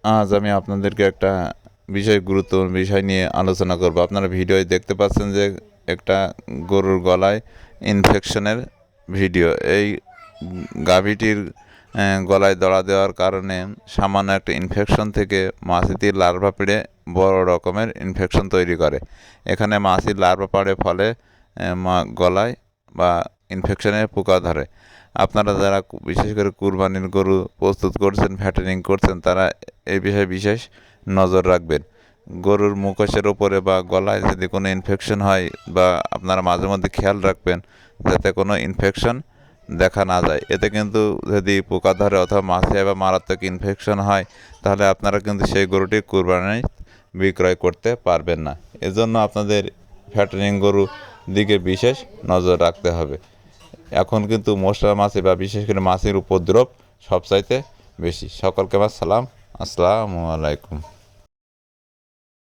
আজ আমি আপনাদেরকে একটা গুরুত্বপূর্ণ বিষয় নিয়ে আলোচনা করব। আপনারা ভিডিওয় দেখতে পাচ্ছেন যে একটা গরুর গলায় ইনফেকশনের ভিডিও। এই গাভীটির গলায় দড়া দেওয়ার কারণে সামান্য একটা ইনফেকশন থেকে মাছিটির লার্ভা পেড়ে বড় রকমের ইনফেকশন তৈরি করে। এখানে মাছির লার্ভা পাড়ে ফলে গলায় বা ইনফেকশনের পোকা ধরে। আপনারা যারা বিশেষ করে কুরবানির গরু প্রস্তুত করছেন, ফ্যাটেনিং করছেন, তারা এই বিষয়ে বিশেষ নজর রাখবেন। গরুর মুখোশের ওপরে বা গলায় যদি কোনো ইনফেকশন হয়, বা আপনারা মাঝে মধ্যে খেয়াল রাখবেন যাতে কোনো ইনফেকশন দেখা না যায়। এতে কিন্তু যদি পোকা ধরে অথবা মাছি বা মারাত্মক ইনফেকশন হয়, তাহলে আপনারা কিন্তু সেই গরুটি কুরবানি বিক্রয় করতে পারবেন না। এজন্য আপনাদের ফ্যাটেনিং গরু দিকে বিশেষ নজর রাখতে হবে। এখন কিন্তু মশলা মাছি বা বিশেষ করে মাছির উপদ্রব সবচাইতে বেশি। সকলকে আমার সালাম, আসসালামু আলাইকুম।